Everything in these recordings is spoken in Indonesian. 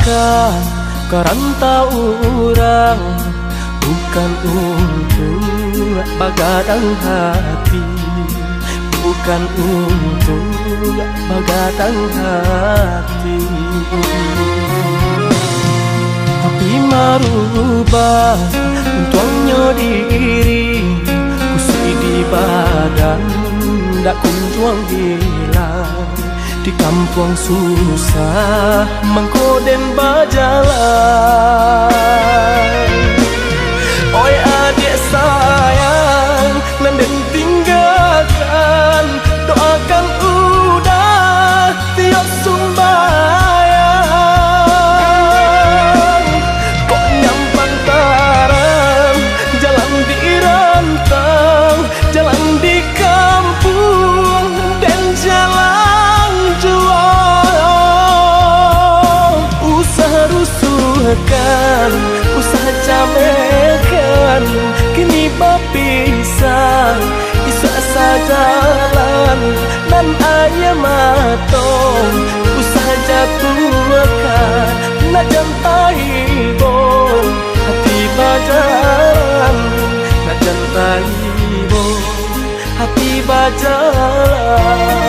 malangkah karanta orang, bukan untuk bagadang hati, bukan untuk bagadang hati. Tapi marubah untuknya diri, kusui di badan dak kunjuang hilang. Di kampung susah mengkoden bajalan. Oi adik sayang, nanden tinggalkan, doakan udah tiap sumbayang. Kok nyampang taram, jalan di rantang, jalan di kampung dan jalan jual. Usaha rusuhkan, usaha camekan, kini berpisah, isa sajalan dan ayam matong. Usaha jatuhkan, nak jantai bon, hati bajalan, nak jantai bon, hati bajalan.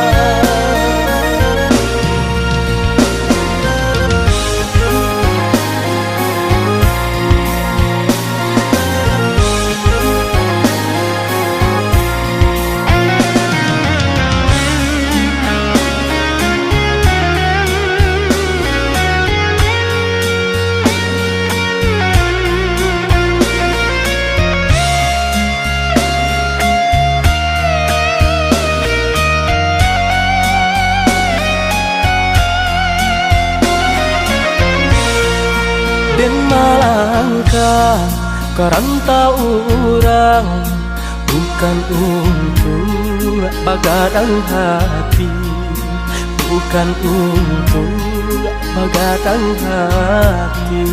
Den malangkah karanta orang, bukan untuk bagadang hati, bukan untuk bagadang hati.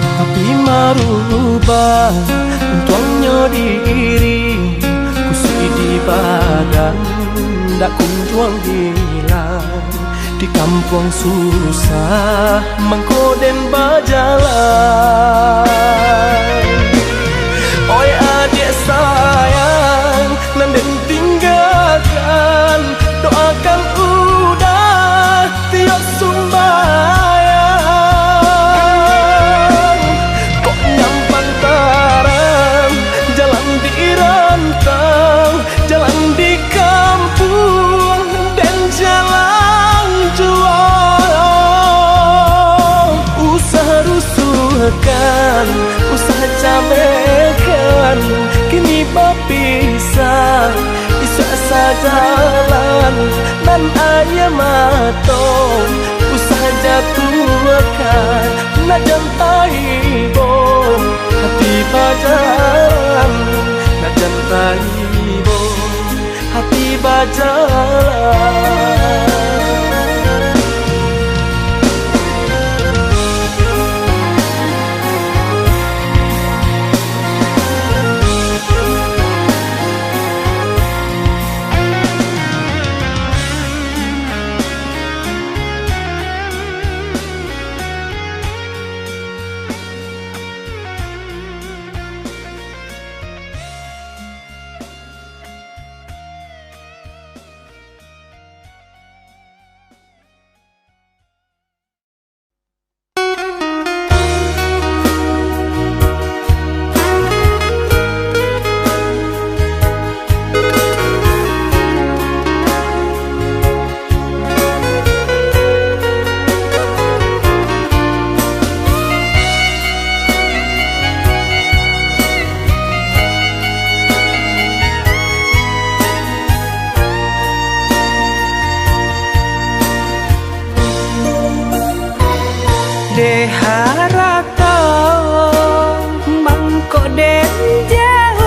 Tapi marubah untuknya diri, kusui di badan dak kunjuang hilang. Di kampung susah mengkoden bajalan. Oi adik sayang, nanden tinggalkan, doakan udah tiap sumbayang. Kok nyampang taram, jalan di rantang, jalan di kampung dan jalan jual. Usaha rusuhkan, usaha camekan, kini berpisah, isa sajalan dan ayam matong. Usaha jatuhkan, nak jantai bon, hati bajalan, nak jantai bon, hati bajalan. Deharata mangko den jauh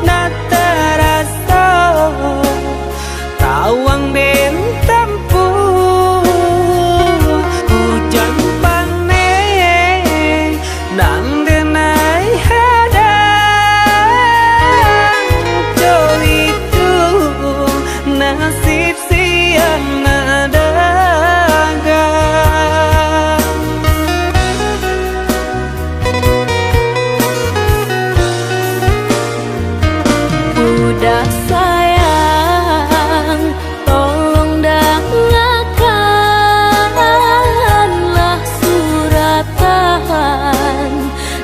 na terasa tawang den tempuh hujan panen nang denai hadang jo itu nasib siang nada sayang, tolong dengarkanlah suratan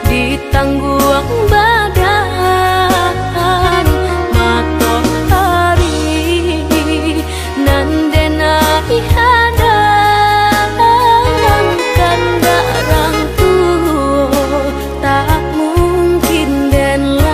di tangguang badan matahari nandenai hadang kandarang tuo tak mungkin den lawan.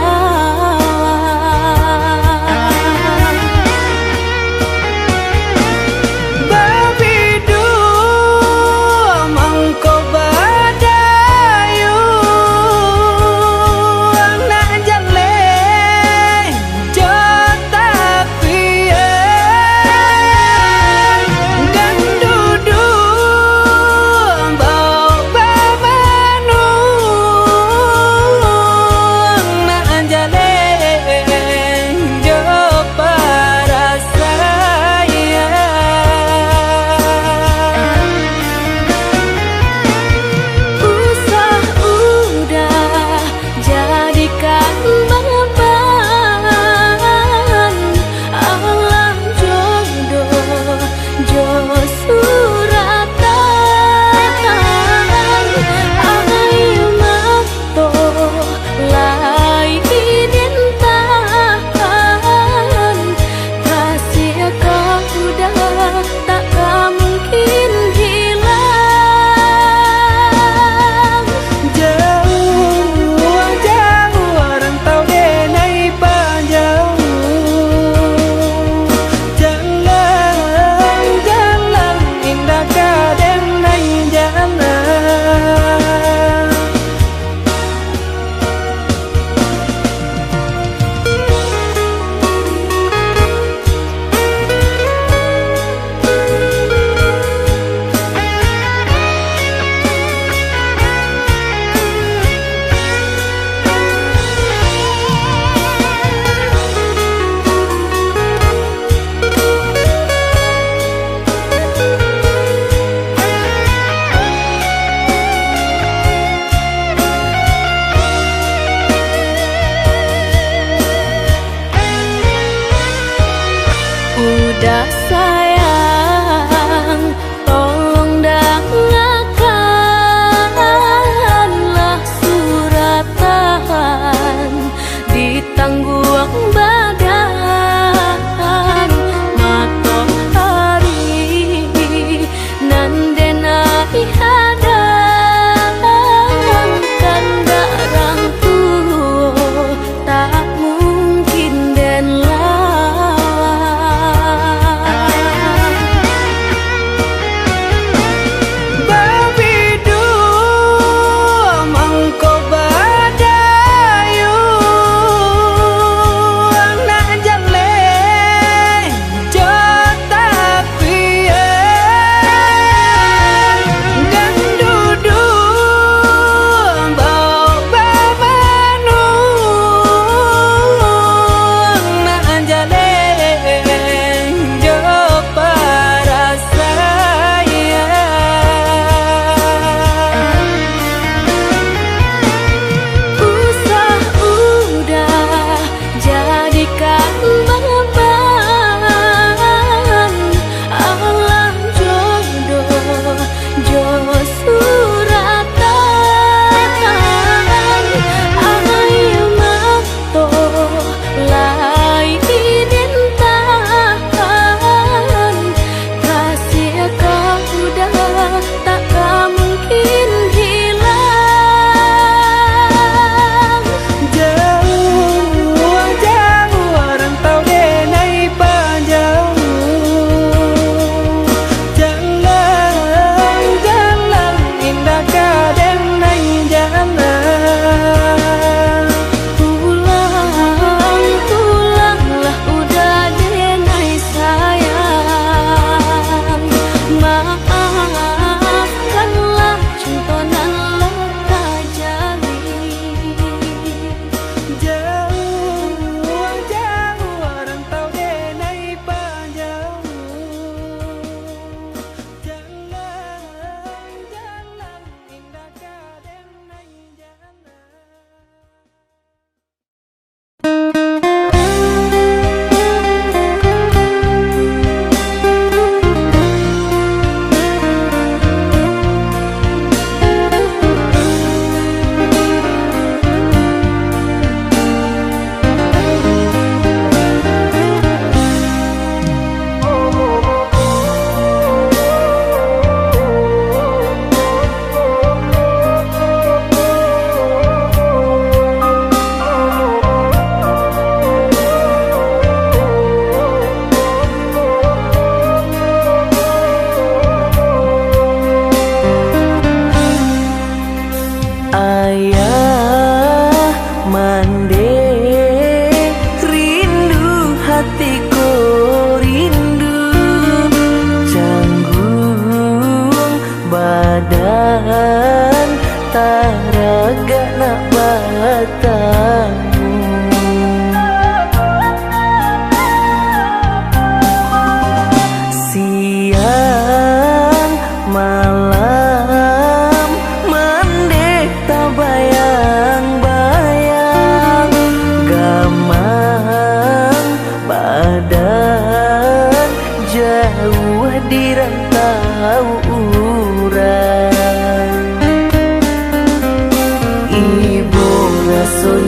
kamu. Siang malam mendek tak bayang-bayang, gamang badan jauh di rantau urang. Ibu ngasuh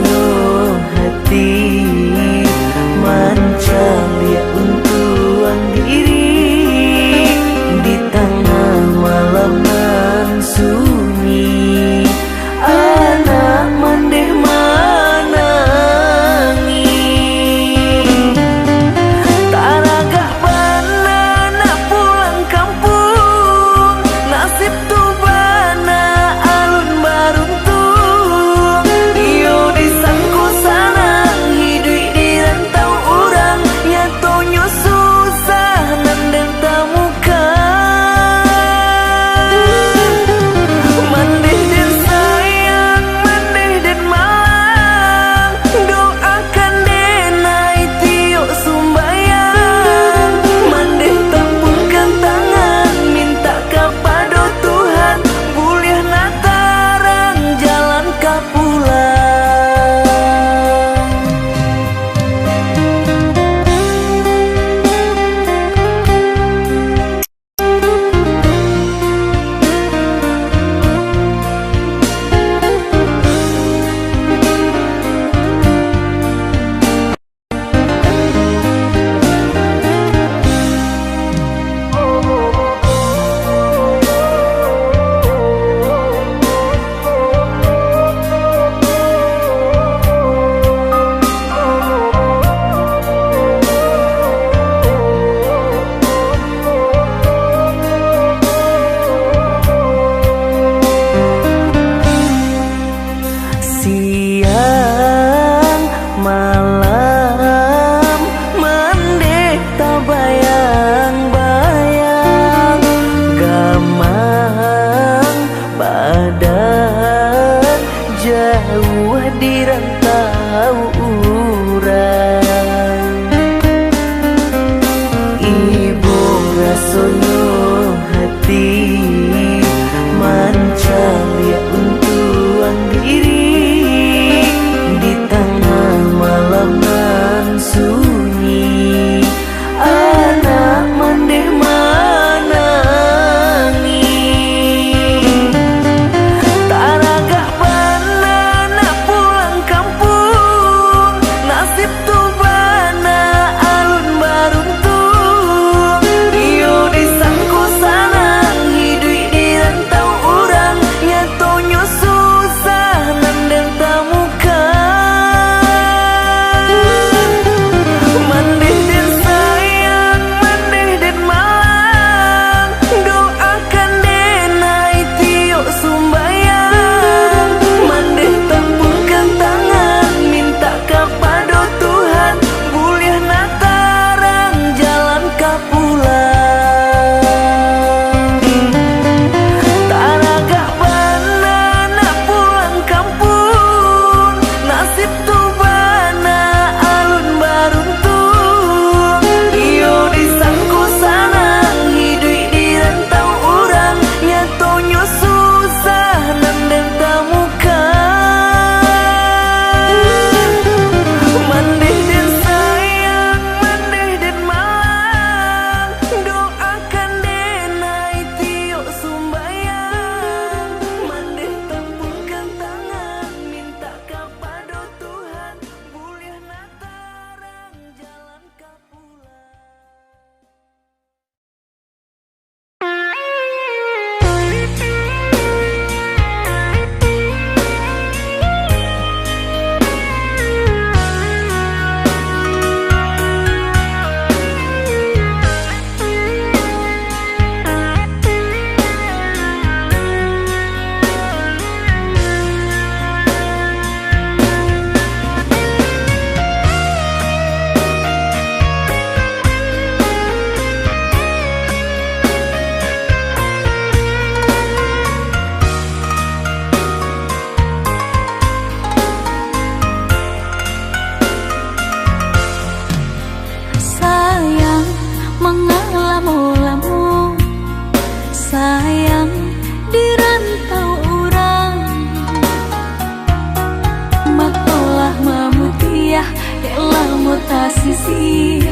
lamu tasisi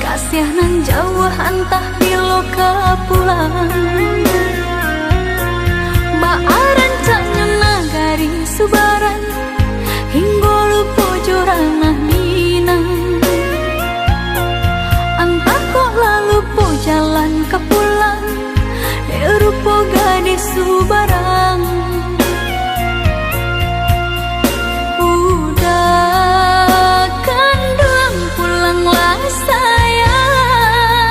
kasih nan jauh antah bilo kapulang baaran caknya nagari subaran hingga lupa joranah minang antah kok lalu po jalan ke pulang rupa gadis subarang udah kandang pulanglah sayang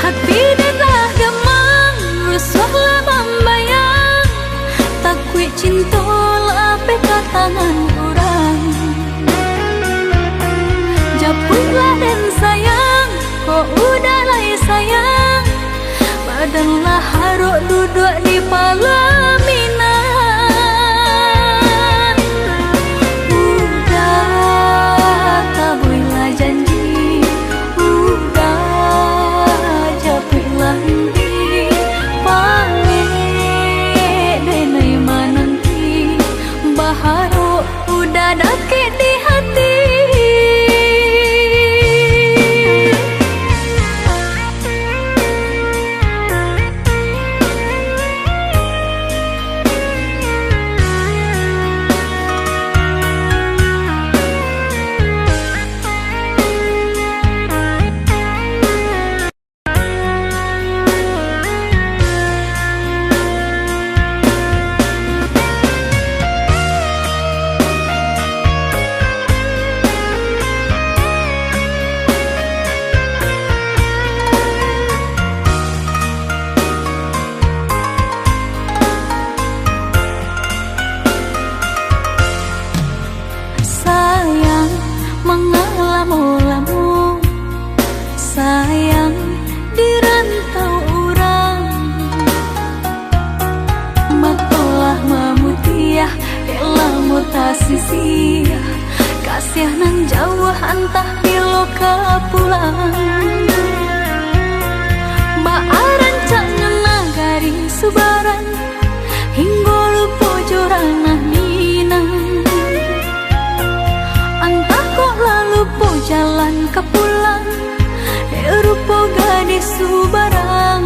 hati dah gemang rusuhlah membayang takwi cinta lape ke tangan orang japutlah dan sayang kok udah lah sayang badanlah haruk duduk di pelaminan udah tabuilah janji udah japuilah nanti panggil denai mananti baharu udah dakik di hati lamu-lamu sayang di rantau orang matolah memutiah lamu tasisi kasih nan jauh antah bilo kapulang baaran caknya nagari subaran hingga lupa joranah minang lupa jalan ke pulang rupa gadis subarang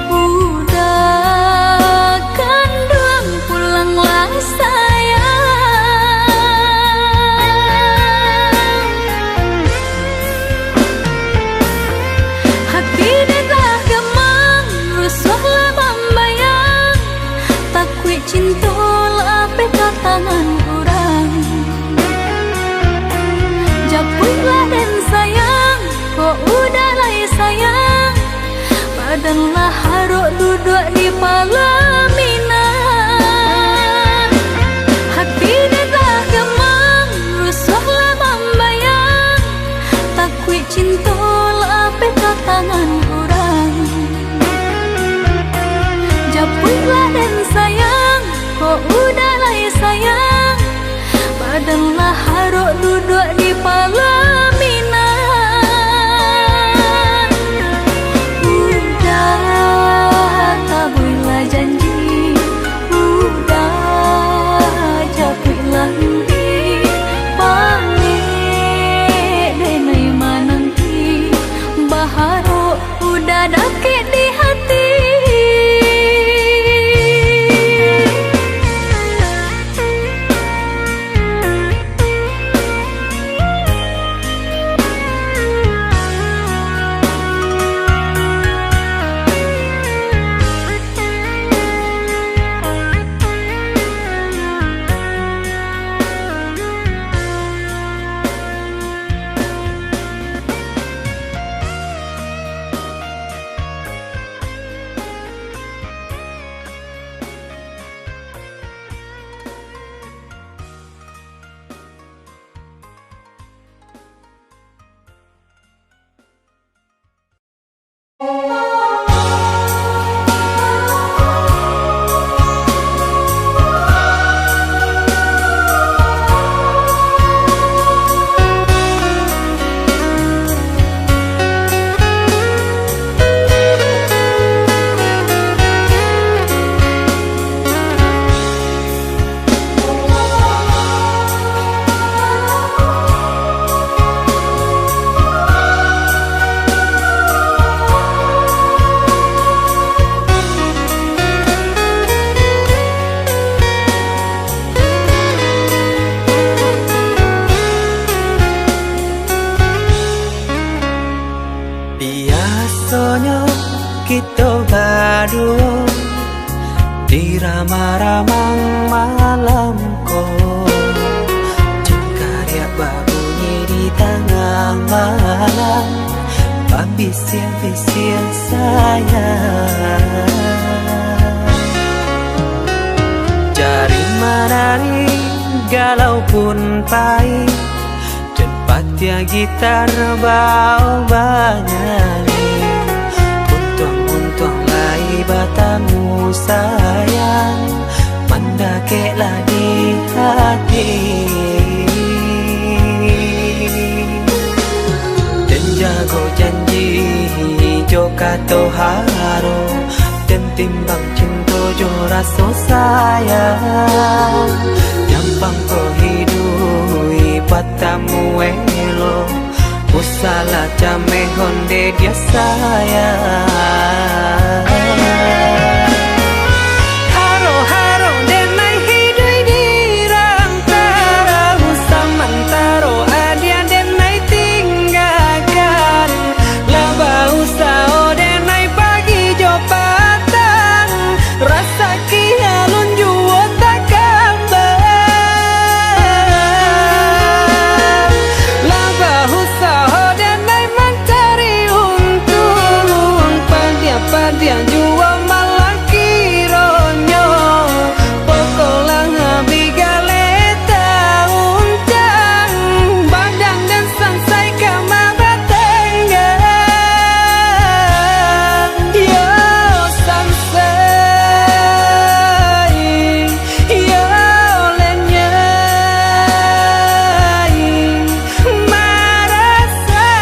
udah kandang pulanglah sayang hati dah gemang rusuhlah membayang takwi cinta lape ke tangan japutlah dan sayang kok udah lah sayang badanlah haruk duduk di pelaminan hati dah gemang rusuhlah membayang takwi cinta lape ke tangan orang japutlah dan sayang kok udah lah sayang badanlah haruk duduk di pelaminan udah tabuilah janji udah japuilah nanti panggil denai mananti baharu udah dakik di hati kita berdua di ramah-ramang malam ko, cengkarya babunyi di tengah malam, babisian-bisian sayang. Jari menari galau pun pahit, tempatnya gitar bau banyali, untung lai batamu sayang, mendakeklah di hati. Dan jago janji joka toharo, dan timbang cinta jo rasa sayang, nyampang ko hidui patamu elo, usala jame honde dia sayang. Haro-haro denai hidui di rantara, usamantaro adia denai tinggalkan, laba usao denai pagi jo patang, rasa kialun juo tak kabar, laba usao denai mencari untung, padian juo malah kironyo, pokolang bigaleta uncang, badang dan sansai kamara tenggang, yo sansai, yo lenyai, marasai.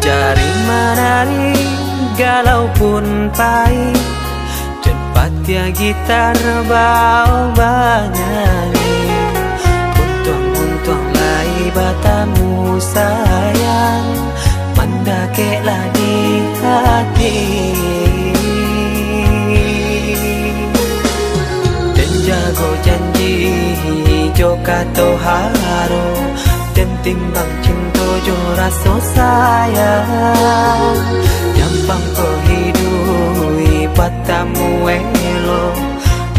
Jari menari galau pun pahit, tempatnya gitar bau banyali, untung lai batamu sayang, mendakeklah di hati. Dan jago janji joka toharo, dan timbang cinta jo rasa sayang, nyampang ko hidui patamu elo,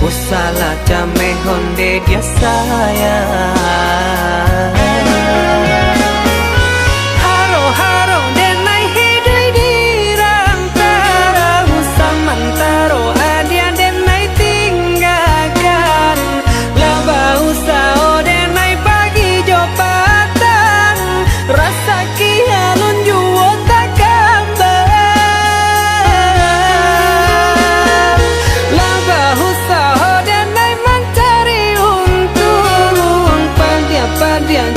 usala jame honde dia sayang. Haro-haro denai hidui di rantara, usamantaro adia denai tinggalkan, laba usao denai pagi jo patang, rasa kialun juo tak kabar, laba usao denai mencari untung, padian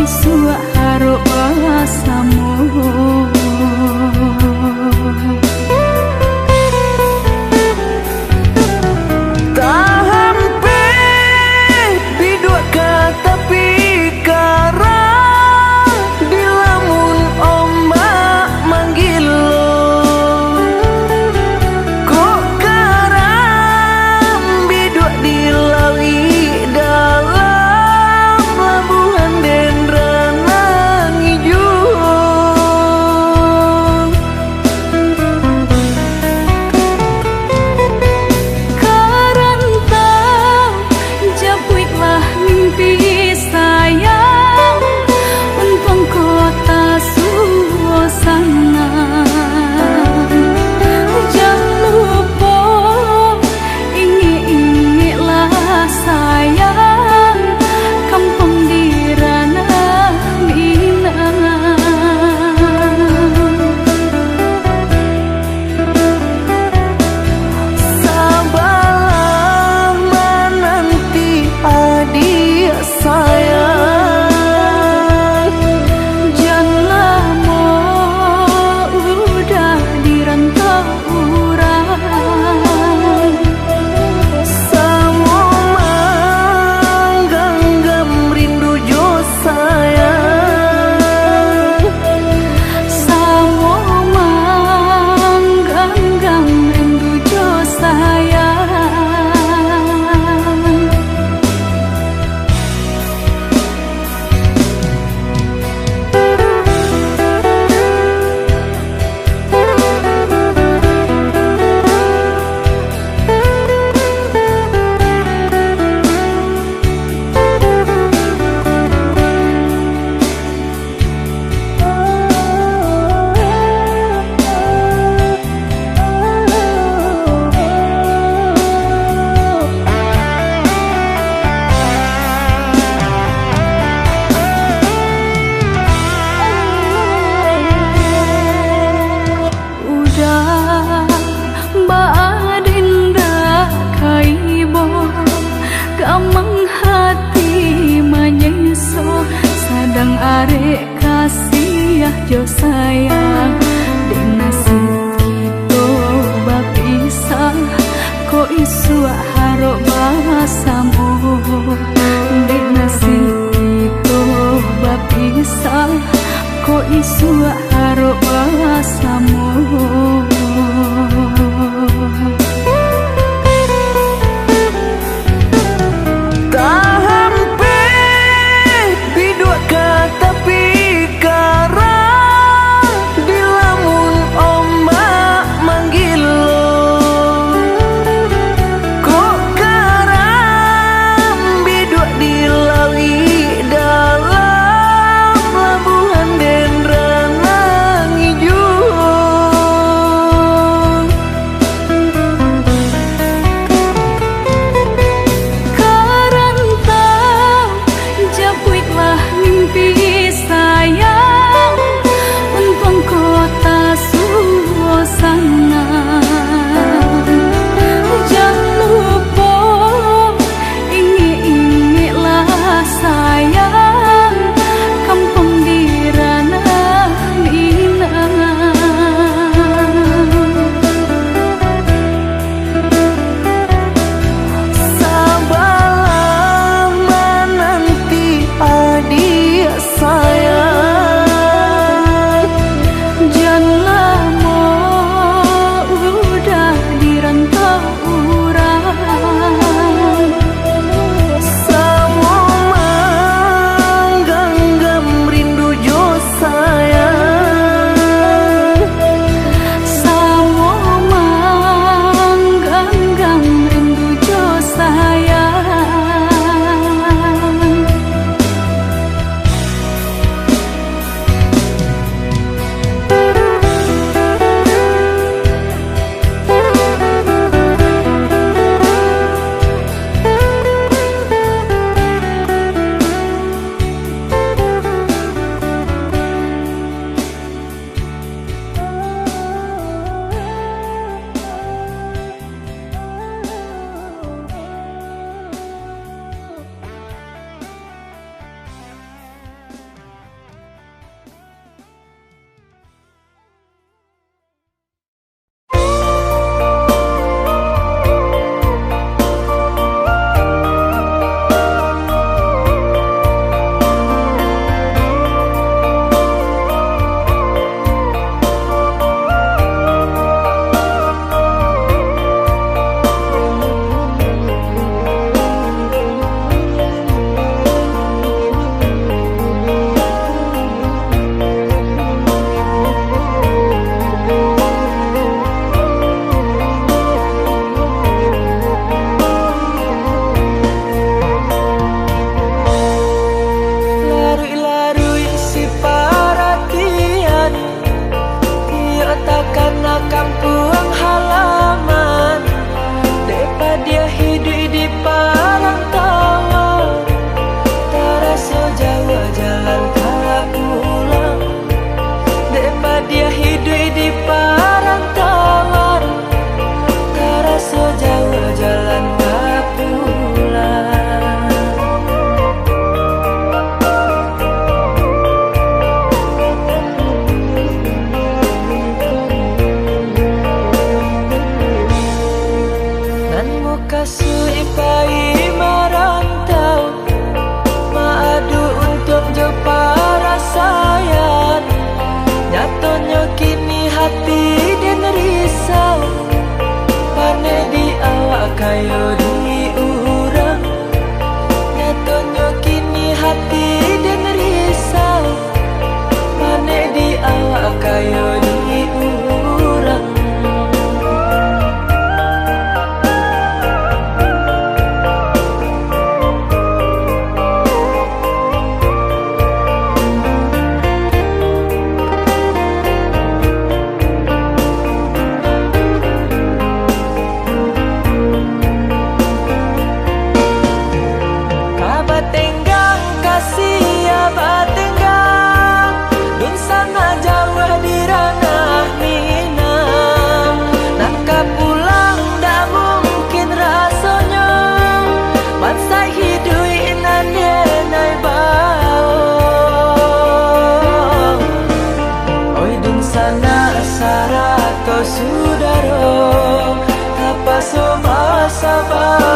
isu haro bahasamu. Arek kasih jo sayang di nasib kita bapisah ko isu haro bahasamu di nasib kita bapisah ko isu haro bahasamu.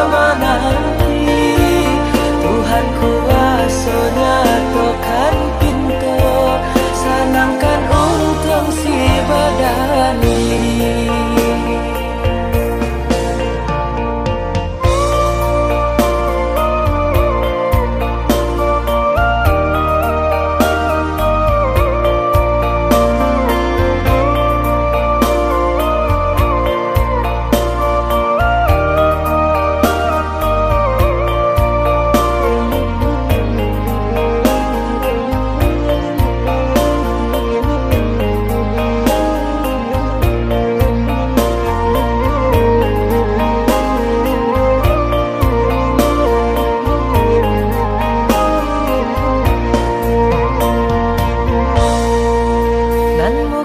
menanti Tuhan kuasa nyatakan pintu senangkan untung si badani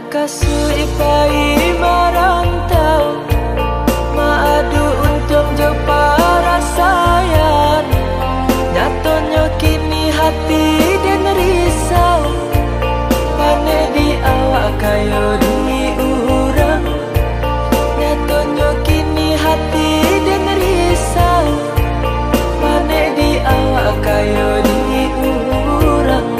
kasih ipai marantau maadu untuk jo para sayang nyatonya kini hati dan risau pane di awak kayo di urang nyatonya kini hati dan risau pane di awak kayo di urang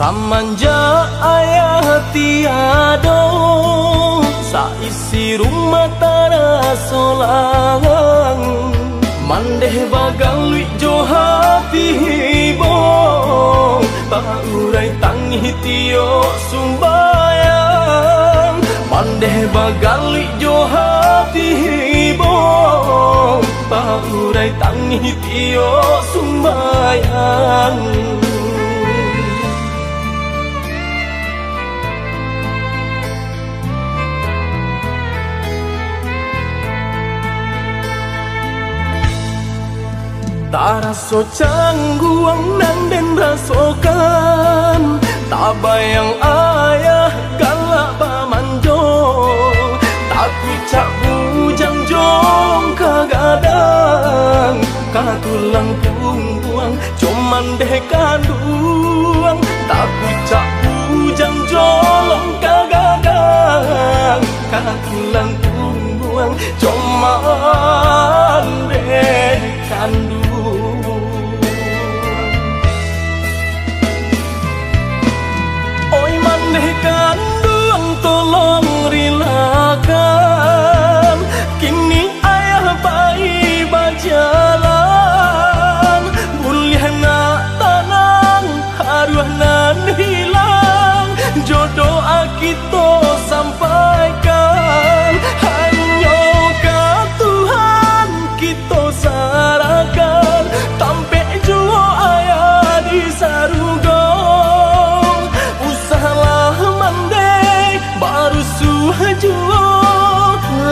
Samanja ayah tiado, saisi rumah tara solangan. Mandeh bagalui jo hati hibo, paurai tangi tio sumbayang. Mandeh bagalui jo hati hibo, paurai tangi tio sumbayang. Tak raso cangguang nan den rasokan, tak bayang ayah galak pamanjo. Tak kucak bujang jong kagadang, katulang buang cuman deh kanduang. Tak kucak bujang jolong kagadang, katulang buang cuman deh kanduang. Oi maneh kanduang tolong rilakan, kini ayah bayi bajalan. Mulia nak tanang haruah nan hilang, jodoh akito sampaikan. Hanya ka Tuhan kita sarakan, tampe juo ayah di sarugo. Usahalah mandai baru suhajuo,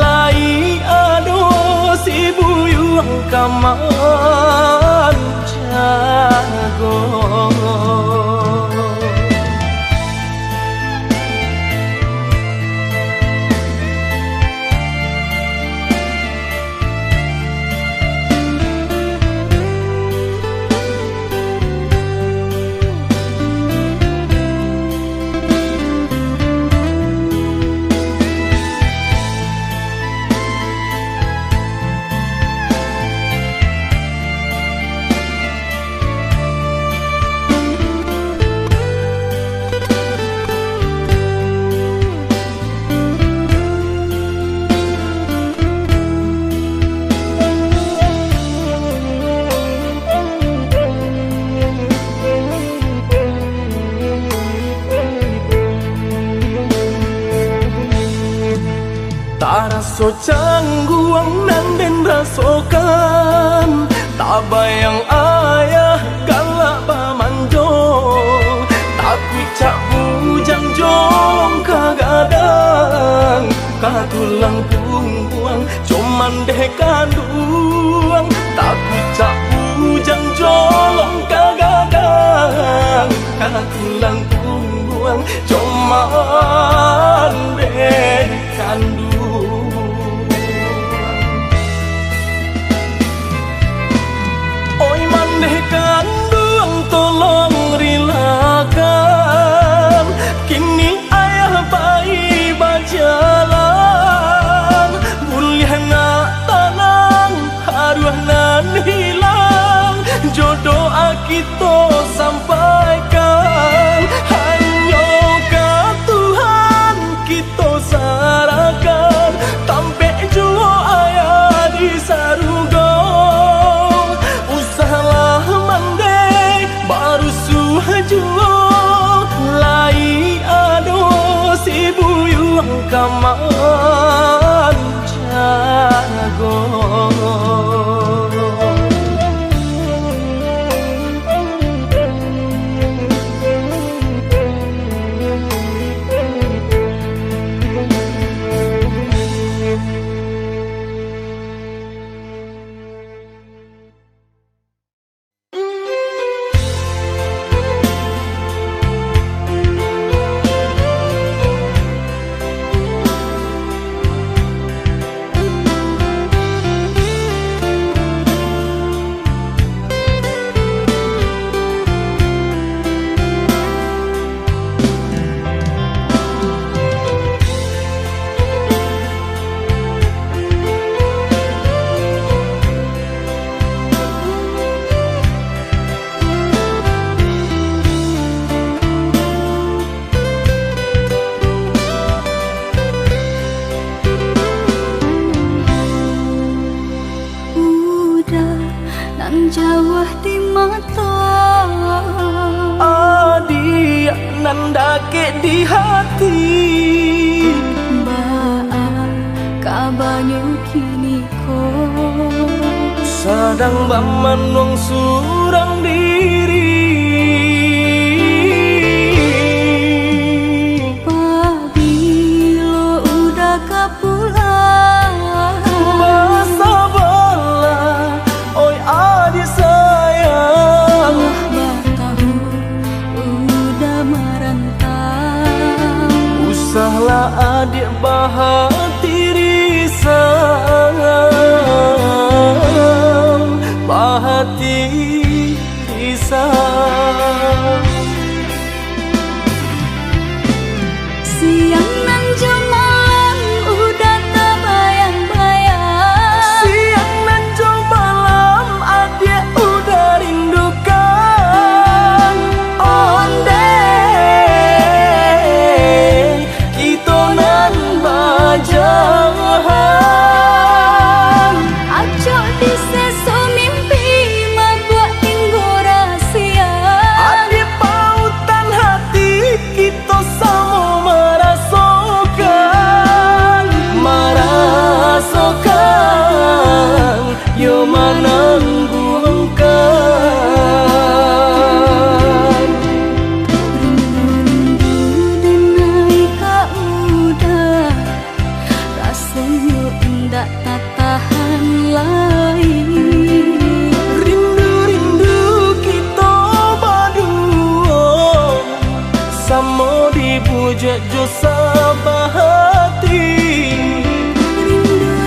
lai ado si buyuang kaman jago. Tak raso cangguang nan den rasokan, tak bayang ayah galak pamanjo. Tak kucak bujang jong kagadang, katulang buang cuman deh kanduang. Tak kucak bujang jolong kagadang, katulang buang cuman deh kanduang. Oi maneh kanduang tolong rilakan, kini ayah bayi bajalan. Mulia nak tanang haruah nan hilang, jodoh akito sampaikan. Hanya ka Tuhan kita sarakan, tampe juo ayah di sarugo. Usahalah mandai baru suhajuo, lai ado si buyuang kaman jago. Nang jauh di mata Adia nan dake di hati Baa kabanyo kini ko Sadang bamanong surang diri Pabilo udah kapulang Masa bala oi adik sayang Batahu udah merantau Usahlah adik bahati risau Bahati risau Siang nan malam udah terbayang-bayang Siang nan malam adik udah rindukan Ondeh kita nan bajahan Acok di sesu mimpi membuat tinggu rahasia Adik pautan hati kita sama merasakan yo menangguhkan Rindu denai ka udah rasanya ndak tak tahan lagi Rindu-rindu kita berdua sama dipuja jo sabahati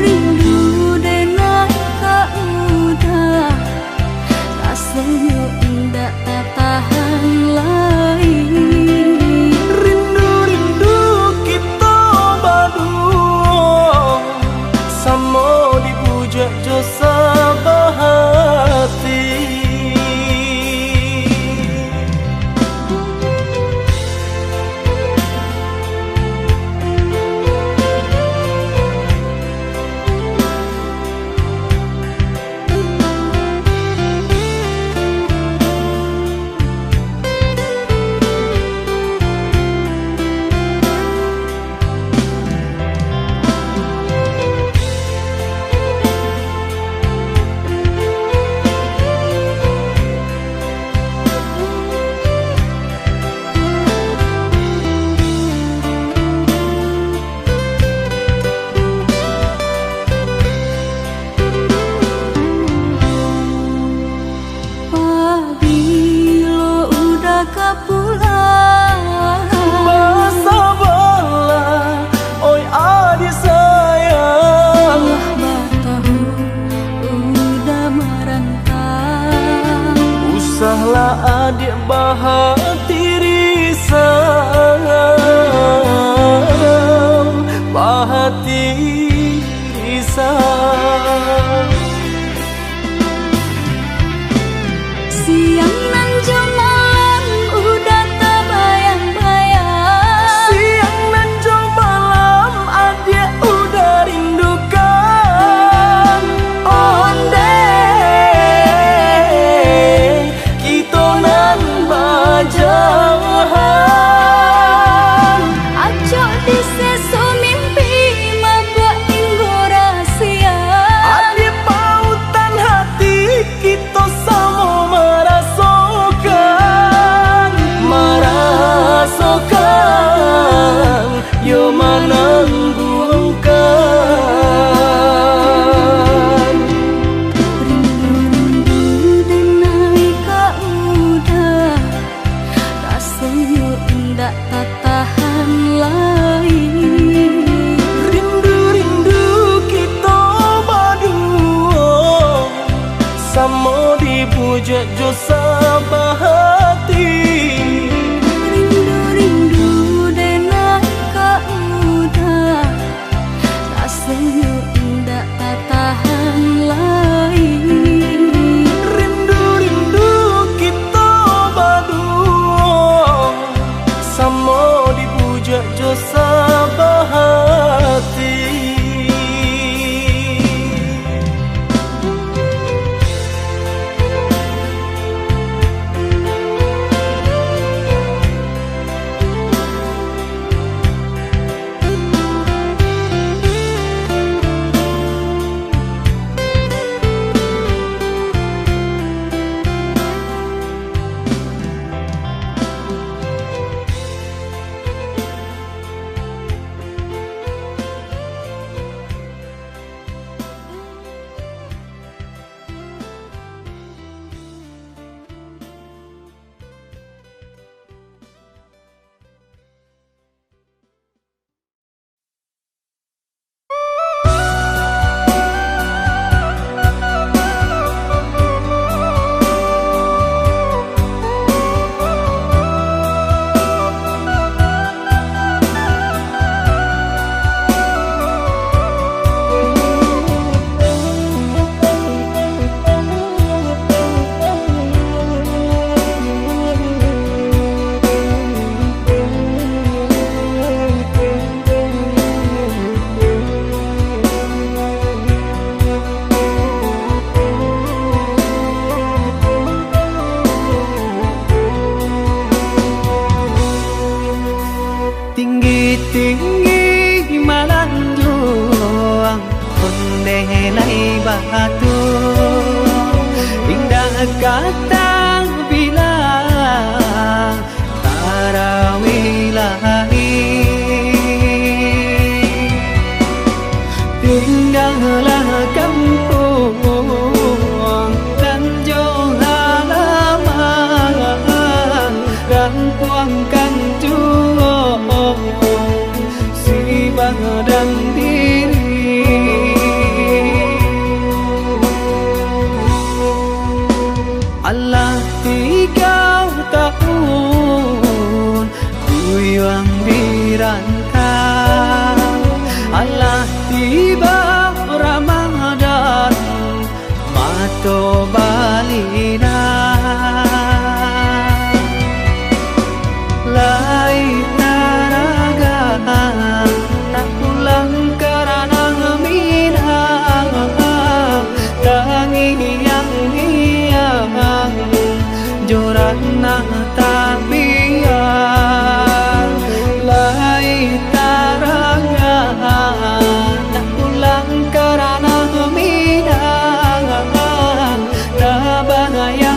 Rindu denai ka udah rasanya ndak tak tahan lagi Rindu-rindu kita berdua sama dipuja jo sabahati Pabilo udah kapulang Masa bala oi adik sayang Batahu udah merantau Usahlah adik bahati risau Bahati risau Siang nan malam udah terbayang-bayang Siang nan malam adik udah rindukan Ondeh kita nan bajahan Acok di sesu mimpi membuat tinggu rahasia Adik pautan hati kita sama merasakan yo menangguhkan Rindu denai ka udah rasanya ndak tak tahan lagi Rindu-rindu kita berdua sama dipuja jo sabahati Rindu denai ka udah rasanya ndak tak tahan lagi Rindu-rindu kita berdua sama dipuja jo sabahati batu indah kata bilang tarawilahi tinggallah kampung dan jauh halaman dan tuangkan jual si badan diri Allah 3 tahun ku yang dirantau Allah tiba Ramadan mato balina lai taraga tak pulang karena minang tangi yang hiang jorana tabian lai taraga tak pulang karena minang tak bahaya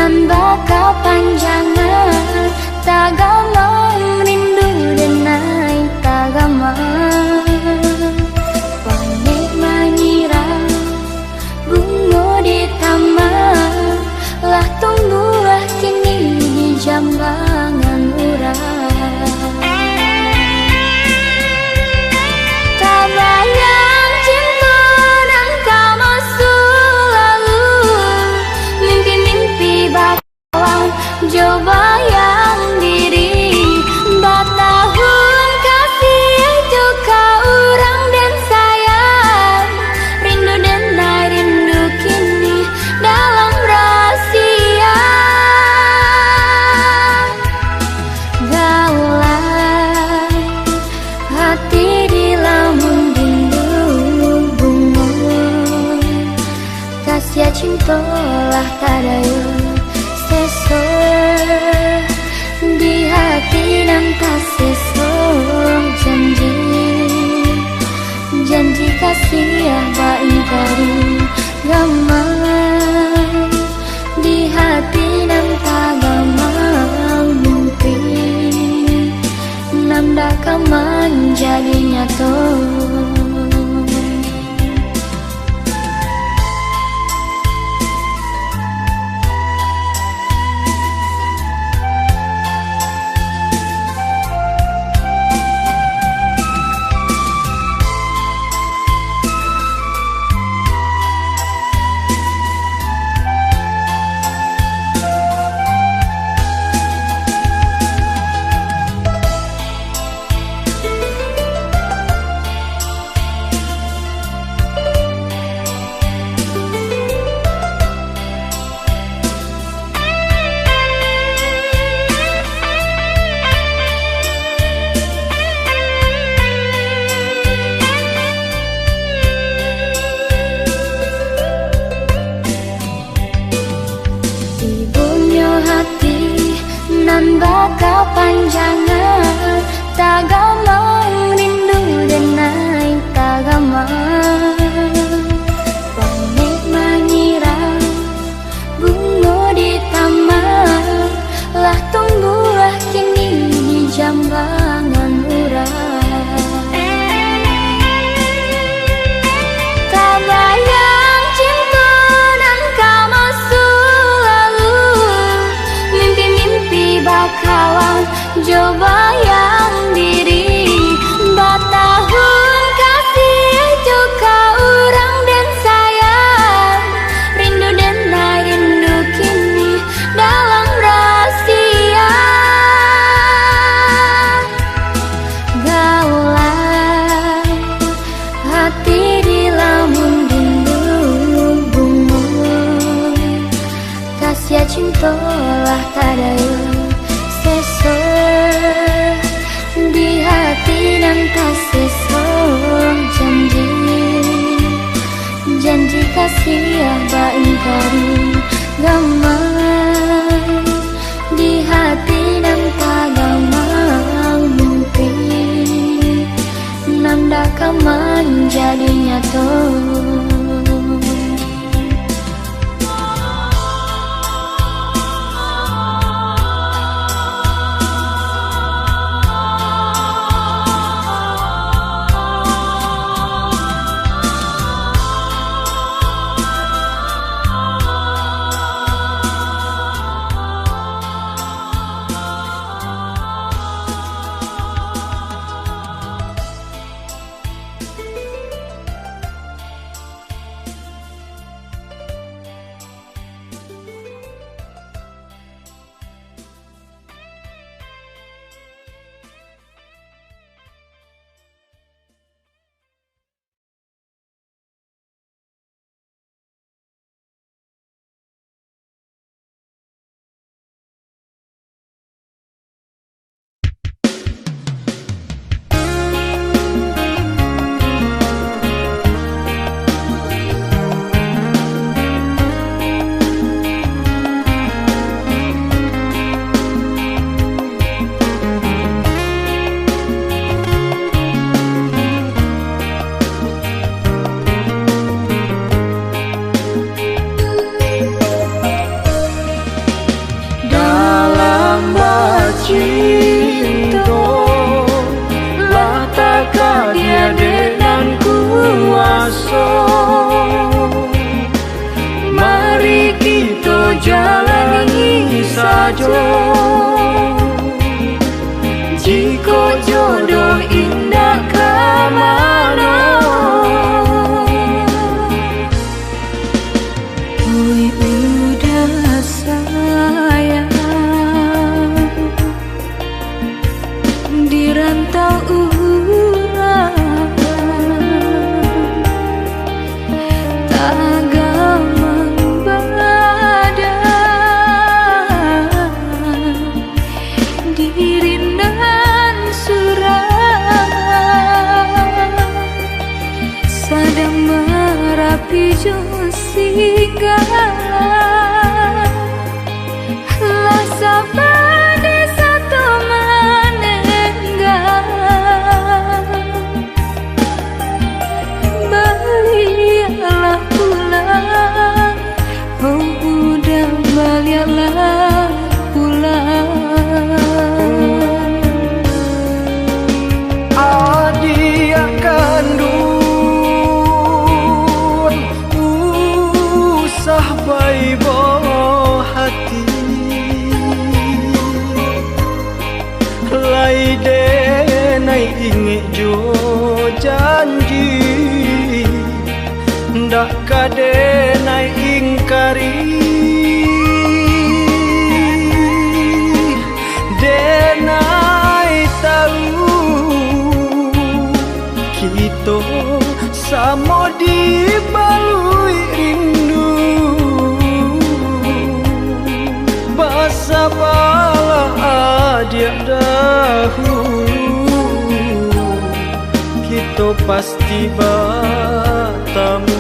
nan baka panjangan tagamang rindu denai tagamang panik mengira bunga di taman lah tunggulah kini di jambangan urang tak bayang cinta dan kau masuk lalu mimpi-mimpi bawang coba yang diri batahun kasih juga orang dan sayang rindu dan rindu kini dalam rahasia gaulan hati di lamun rindu bunga kasih cinta lah tadayu seso di hati dan tak seso janji kasih apa ingkari gamang di hati dan tak gamang mimpi nanda kaman jadi nyata nan baka panjangan tagamang rindu denai tagamang panik mengira bunga di taman lah tunggulah kini di jambangan urang tak bayang cinta dan kau masuk lalu mimpi-mimpi bakawan coba yang diri batahun kasih juga orang dan sayang rindu dan rindu kini dalam rahasia gaulan hati di lamun rindu bunga kasih cinta lah tadayu seso di hati dan tak seso janji kasih apa ingkari gamang di hati dan tak gamang mimpi nanda kaman jadi nyata cinta lah takkan dia dengan kuasa. Mari kita jalani saja. Jika jodoh indah ke mana, oi udah sayang, di rantau urang tak gamang badan, diri dan surang sadang merapi jo singgah lah sabane satu menenggak. Baliaklah pulang, oh udah baliaklah pulang. adik kandung usah baibo hati, lai denai inge jo janji, ndak kadenai ingkari. Denai tahu kita sama dibalui rindu, basa bala adik dahulu, kita pasti bertemu.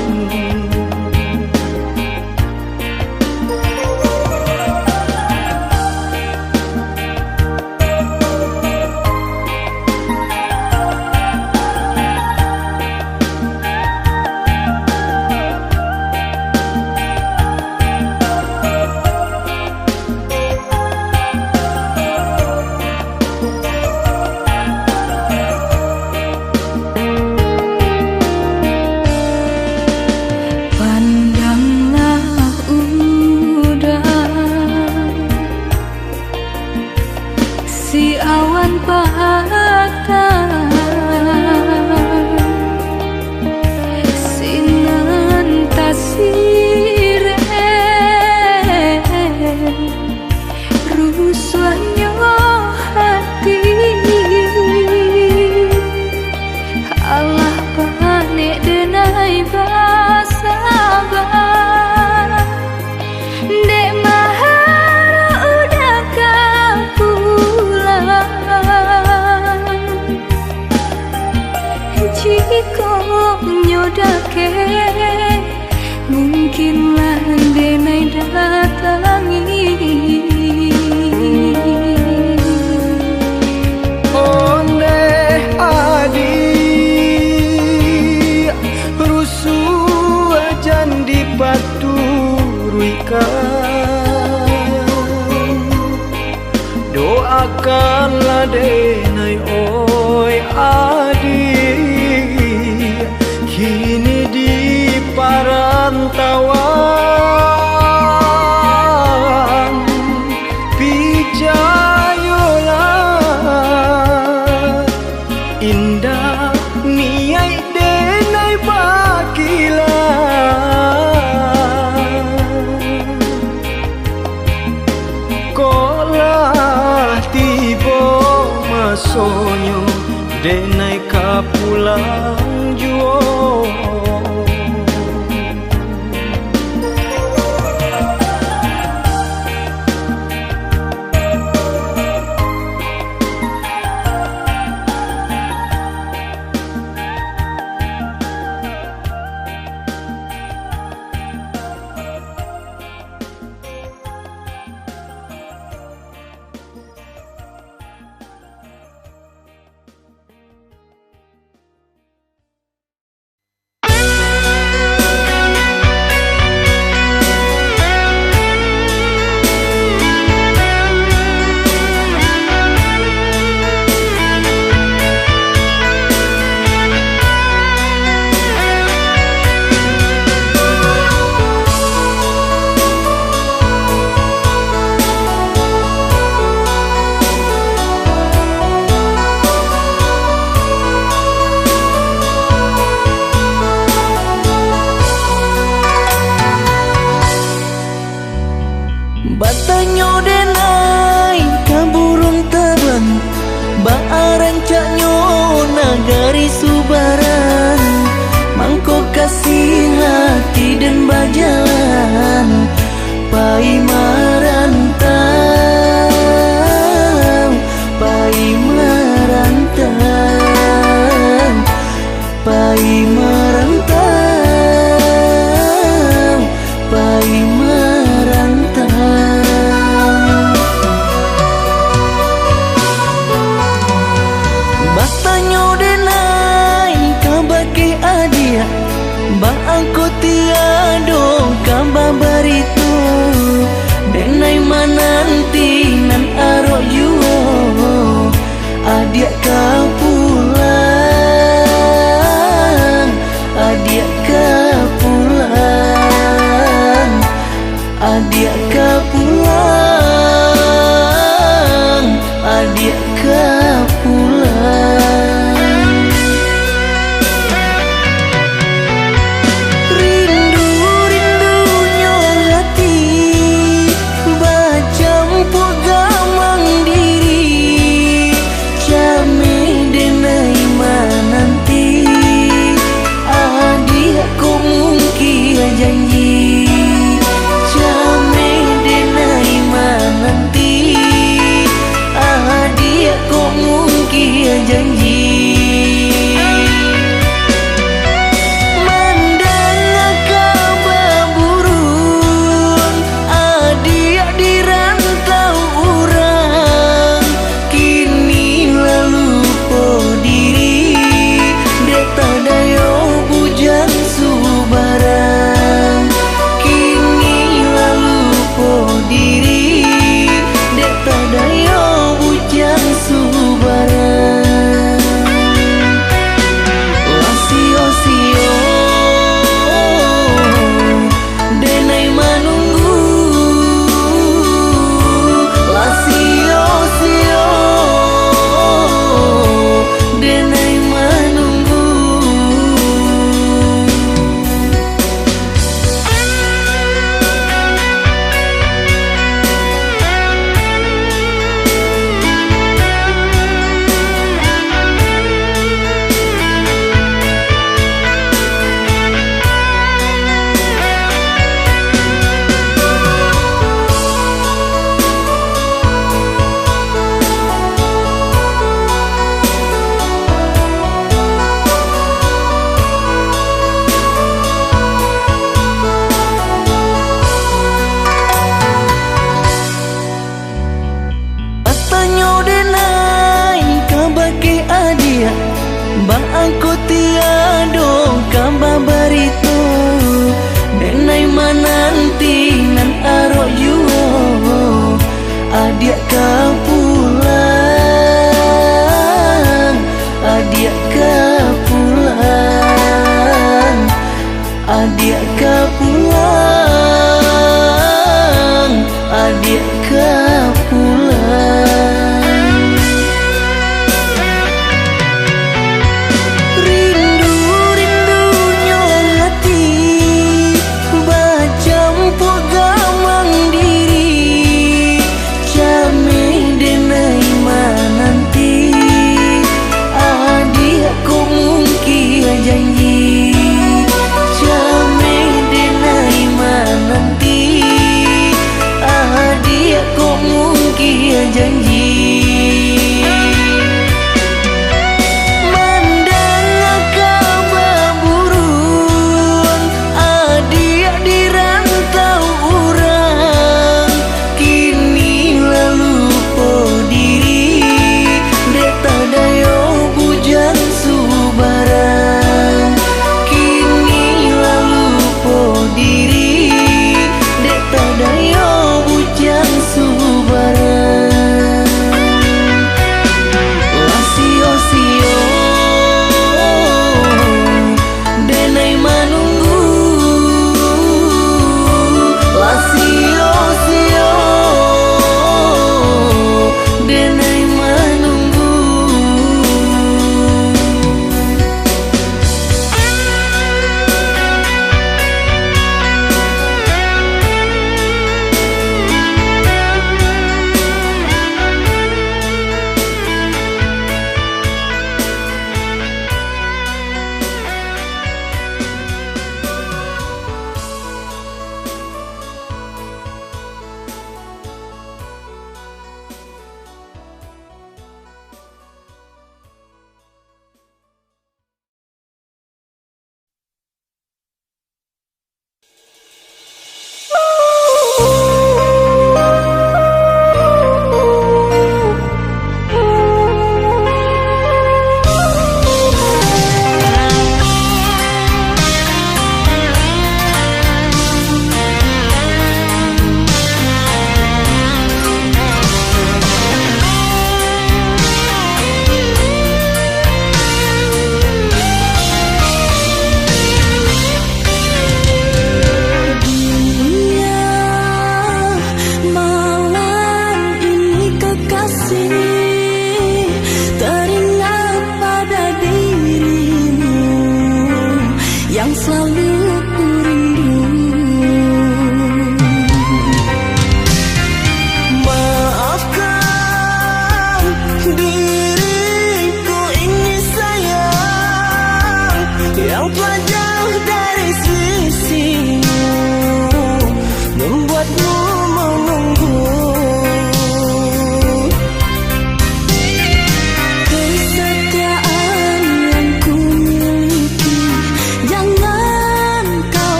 Si awan patah, sinan tasire, rusuhnya hati. Allah panik denai basabar, dek mahar udah kapulang. Jika nyodake mungkinlah denai datangi. Onde adik rusuh jan dipaturuikan, doakanlah denai oi adik, kini di parantauan, pijayolah indah niai denai bagilah, kolah tiba masonyo denai kapulang juo. pai merantau, pai merantau, pai merantau, pai merantau. Batanyo denai kabake adia, ba aku tiado kamba barito, denai mananti nan aro yuo, adia ka pulang, adia ka pulang, adia ka pulang, adia ka pulang. Rindu-rindunya hati bacampur gamang diri, jame denai mananti, adik ko mungkin janji, jame denai mananti, adik ko mungkin janji. Mandang kabar burung, adik dirantau orang, kini lalu po diri, deta dayo bujang subarang, kini lalu po diri, deta dayo bujang subarang. Lasio-sio denai manunggu, lasio-sio denai manunggu. Batanyo denai kabake adia, ba aku tiado kamba barito, denai mananti nan aro yuo, adia ka pulang, adia ka pulang, adia ka pulang, adia ka pulang. Rindu-rindunya hati bacampur gamang diri, jame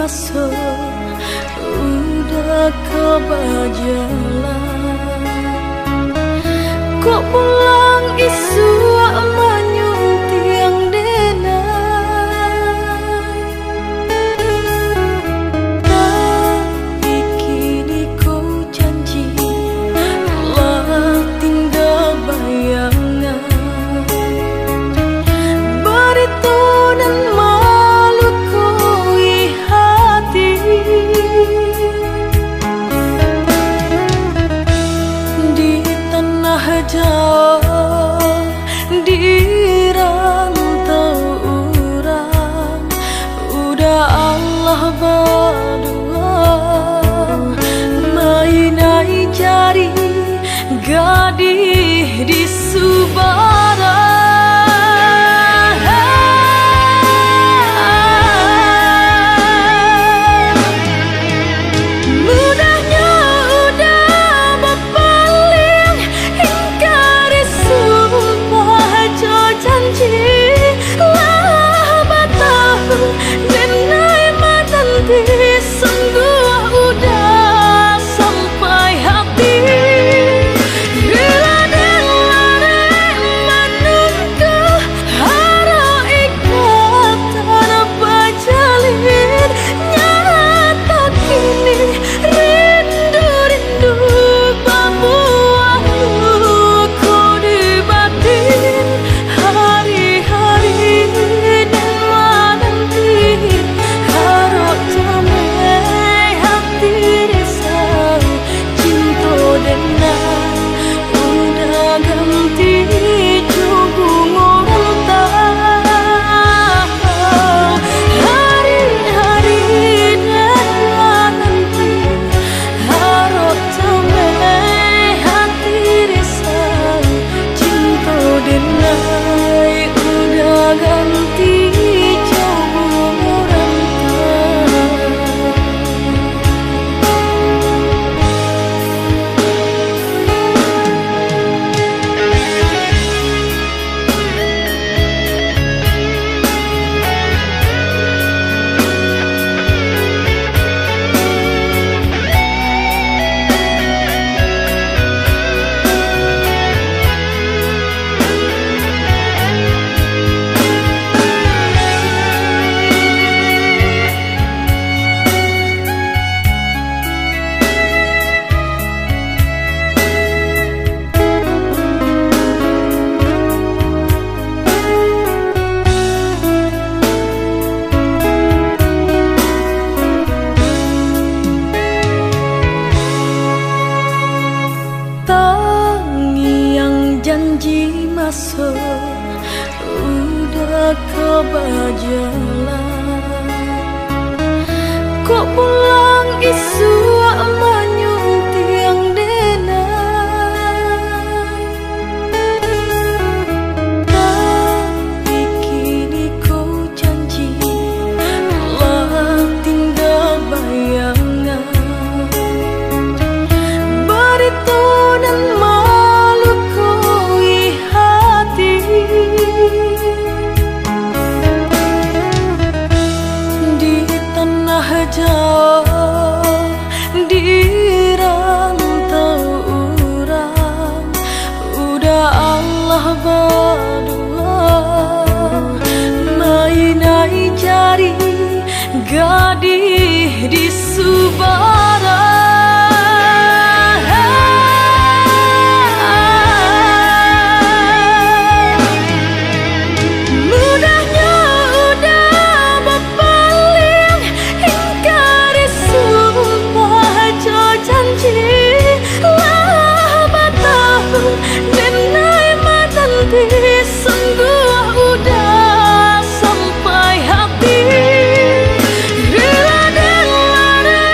masuk udah kebajalan. Kok pulang isu manyung tiang denai. Tapi kini kau janji lah tinggal bayangan. Berito dan malu koi hati. Di tanah jauh, di rantau orang, udah Allah berdua. Mainai jari gadih di Subara. Mudahnya udah berpaling, ingkari sumpah jo janji. Lah batahun denai matanti, sungguh udah sampai hati. Bila denlare menunggu haro ikatan berjalin, nyata kini rindu-rindu babuahmu kau di batin. Hari-hari dan menanti haro damai hati risau. Cinta denai udah ganti jubung orang tahu. Hari-hari dan menanti haro damai hati risau. Cinta denai udah ganti jubung orang tahu. Terngiang janji masuk udah kebajalan. Kok pulang isu manyung tiang denai. Tapi kini kau janji lah tinggal bayangan. Berito dan malu koi hati. Di tanah jauh, di rantau orang, udah Allah berdua. Mainai jari gadih di Subara. Mudahnya udah berpaling, ingkari sumpah jo janji. Lah batahun denai matanti, sungguh udah sampai hati. Bila denlare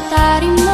tarima